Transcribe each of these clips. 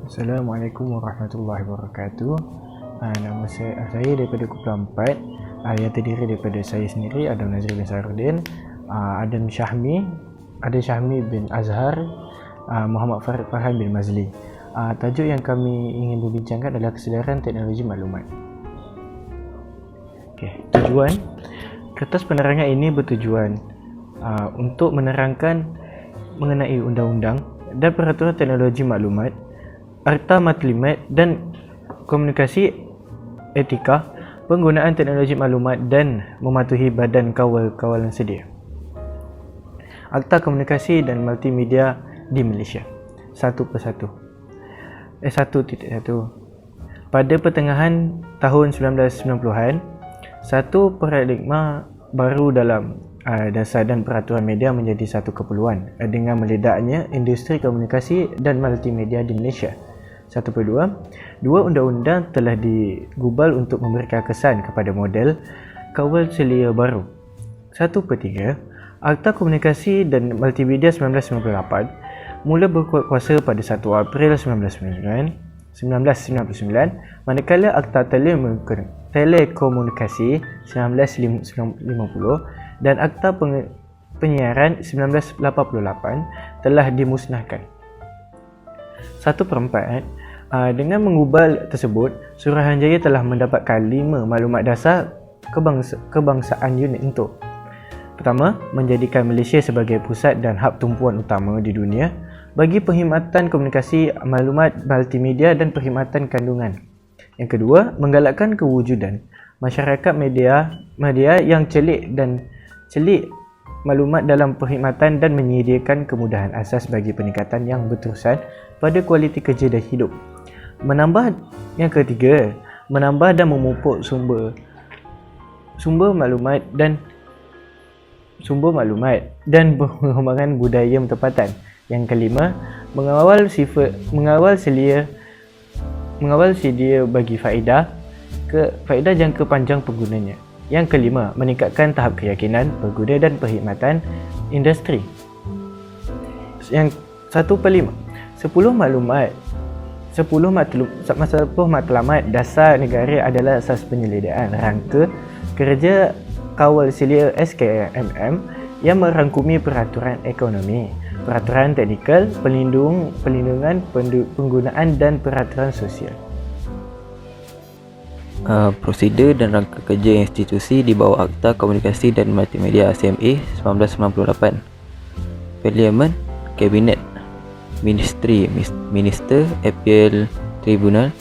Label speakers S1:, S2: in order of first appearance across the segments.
S1: Assalamualaikum warahmatullahi wabarakatuh. Nama saya daripada Kumpulan 4, yang terdiri daripada saya sendiri, Adam Nazri bin Sarudin, Adam Syahmi bin Azhar, Muhammad Farhan bin Mazli. Tajuk yang kami ingin berbincangkan adalah kesedaran teknologi maklumat. Tujuan kertas penerangan ini bertujuan untuk menerangkan mengenai undang-undang dan peraturan teknologi maklumat, Akta Maklumat dan komunikasi, etika penggunaan teknologi maklumat dan mematuhi badan kawalan sedia. Akta Komunikasi dan Multimedia di Malaysia 1.1. Pada pertengahan tahun 1990-an, satu paradigma baru dalam dasar dan peraturan media menjadi satu keperluan dengan meledaknya industri komunikasi dan multimedia di Malaysia. 1.2. Dua undang-undang telah digubal untuk memberikan kesan kepada model kawal selia baru. 1/3. Akta Komunikasi dan Multimedia 1998 mula berkuasa pada 1 April 1999, manakala Akta Telekomunikasi 1950 dan Akta Penyiaran 1988 telah dimusnahkan. 1/4. Dengan mengubal tersebut, Suruhanjaya telah mendapatkan 5 maklumat dasar kebangsaan unik untuk: pertama, menjadikan Malaysia sebagai pusat dan hub tumpuan utama di dunia bagi perkhidmatan komunikasi, maklumat, multimedia dan perkhidmatan kandungan. Yang kedua, menggalakkan kewujudan masyarakat media yang celik maklumat dalam perkhidmatan dan menyediakan kemudahan asas bagi peningkatan yang berterusan pada kualiti kerja dan hidup. Yang ketiga, menambah dan memupuk sumber maklumat dan pengembangan budaya tempatan. Yang kelima, mengawal sedia bagi faedah jangka panjang penggunanya. Yang kelima, meningkatkan tahap keyakinan pengguna dan perkhidmatan industri. Yang 1/5. 10 matlamat dasar negara adalah asas penyelidikan rangka kerja kawal selia SKMM yang merangkumi peraturan ekonomi, peraturan teknikal, perlindungan penggunaan dan peraturan sosial.
S2: Prosedur dan rangka kerja institusi di bawah Akta Komunikasi dan Multimedia ACMA 1998. Parlimen, Kabinet, Ministry, Minister, Appeal Tribunal,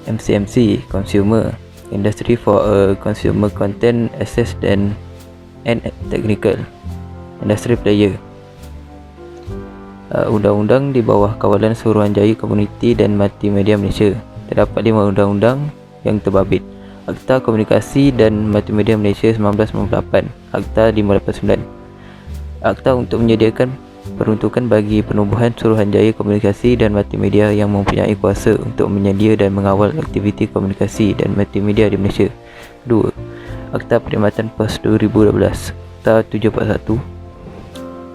S2: MCMC, Consumer, Industry for Consumer Content Access and Technical, Industry Player. Undang-undang di bawah kawalan Suruhanjaya Komuniti dan Multimedia Malaysia. Terdapat 5 undang-undang yang terbabit: Akta Komunikasi dan Multimedia Malaysia 1998, Akta 589. Akta untuk menyediakan peruntukan bagi penubuhan Suruhanjaya Komunikasi dan Multimedia yang mempunyai kuasa untuk menyedia dan mengawal aktiviti komunikasi dan multimedia di Malaysia. 2. Akta Perkhidmatan Pos 2012, Akta 741.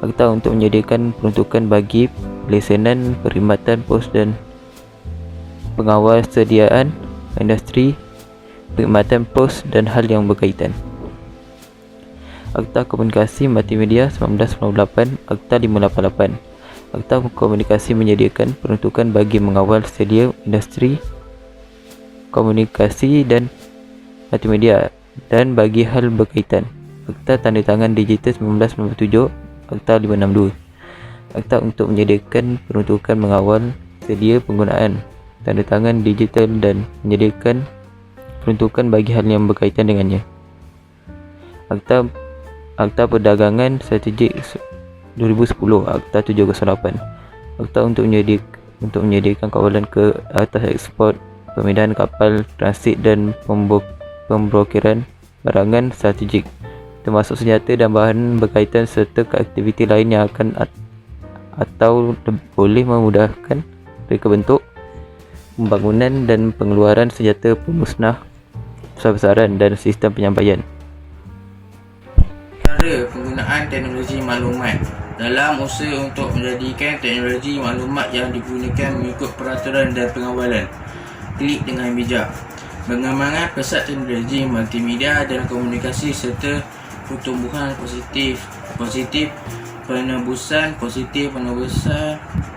S2: Akta untuk menyediakan peruntukan bagi pelesenan perkhidmatan pos dan pengawal sediaan industri perkhidmatan pos dan hal yang berkaitan. Akta Komunikasi Multimedia 1998, Akta 588. Akta Komunikasi menyediakan peruntukan bagi mengawal sedia industri komunikasi dan multimedia dan bagi hal berkaitan. Akta Tandatangan Digital 1997, Akta 562. Akta untuk menyediakan peruntukan mengawal sedia penggunaan tandatangan digital dan menyediakan peruntukan bagi hal yang berkaitan dengannya. Akta Perdagangan Strategik 2010, Akta 708. Akta untuk menyediakan kawalan ke atas ekspor, pemindahan kapal, transit dan pembrokiran barangan strategik, termasuk senjata dan bahan berkaitan serta aktiviti lain yang akan atau boleh memudahkan reka bentuk, pembangunan dan pengeluaran senjata pemusnah besar-besaran dan sistem penyampaian.
S3: Cara penggunaan teknologi maklumat dalam usaha untuk menjadikan teknologi maklumat yang digunakan mengikut peraturan dan pengawalan. Klik dengan bijak. Pengembangan pesat teknologi multimedia dan komunikasi serta pertumbuhan positif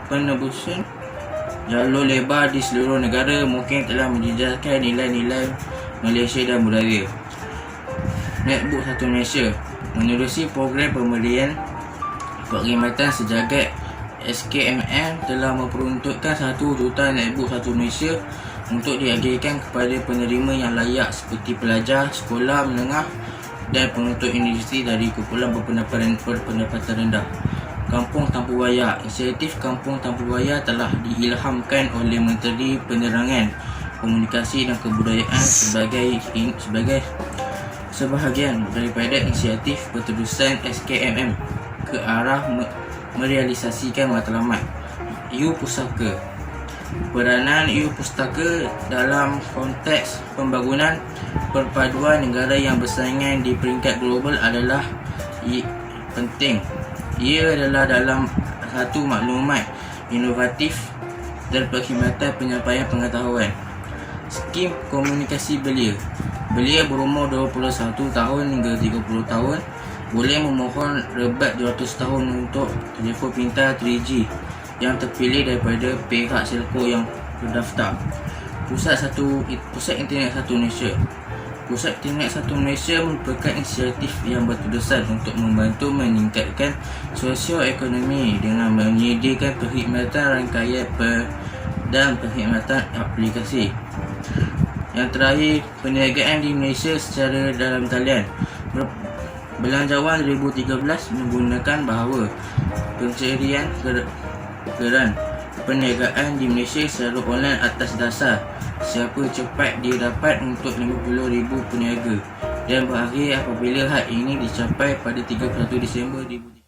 S3: penebusan jalur lebar di seluruh negara mungkin telah menjejaskan nilai-nilai Malaysia dan budaya. Netbook Satu Malaysia menerusi program pembelian perkhidmatan sejagat SKMM telah memperuntukkan 1 juta netbook Satu Malaysia untuk diagihkan kepada penerima yang layak seperti pelajar, sekolah menengah dan penuntut universiti dari kumpulan berpendapatan rendah. Kampung Tanpa Wayar. Inisiatif Kampung Tanpa Wayar telah diilhamkan oleh Menteri Penerangan, Komunikasi dan Kebudayaan sebagai sebahagian daripada inisiatif berterusan SKMM ke arah merealisasikan matlamat U-Pustaka. Peranan U-Pustaka dalam konteks pembangunan perpaduan negara yang bersaingan di peringkat global adalah penting. Ia adalah dalam satu maklumat inovatif dan perkhidmatan penyampaian pengetahuan. Skim Komunikasi Belia. Belia berumur 21 tahun hingga 30 tahun boleh memohon rebat 200 tahun untuk telefon pintar 3G yang terpilih daripada pihak Selco yang terdaftar. Pusat Internet Satu Malaysia. Pusat Internet Satu Malaysia merupakan inisiatif yang berterusan untuk membantu meningkatkan sosioekonomi dengan menyediakan perkhidmatan rangkaian dan perkhidmatan aplikasi. Yang terakhir, perniagaan di Malaysia secara dalam talian. Belanjawan 2013 menggunakan bahawa pencarian keran perniagaan di Malaysia secara online atas dasar siapa cepat dia dapat untuk 50,000 peniaga dan berakhir apabila had ini dicapai pada 31 Disember 2013.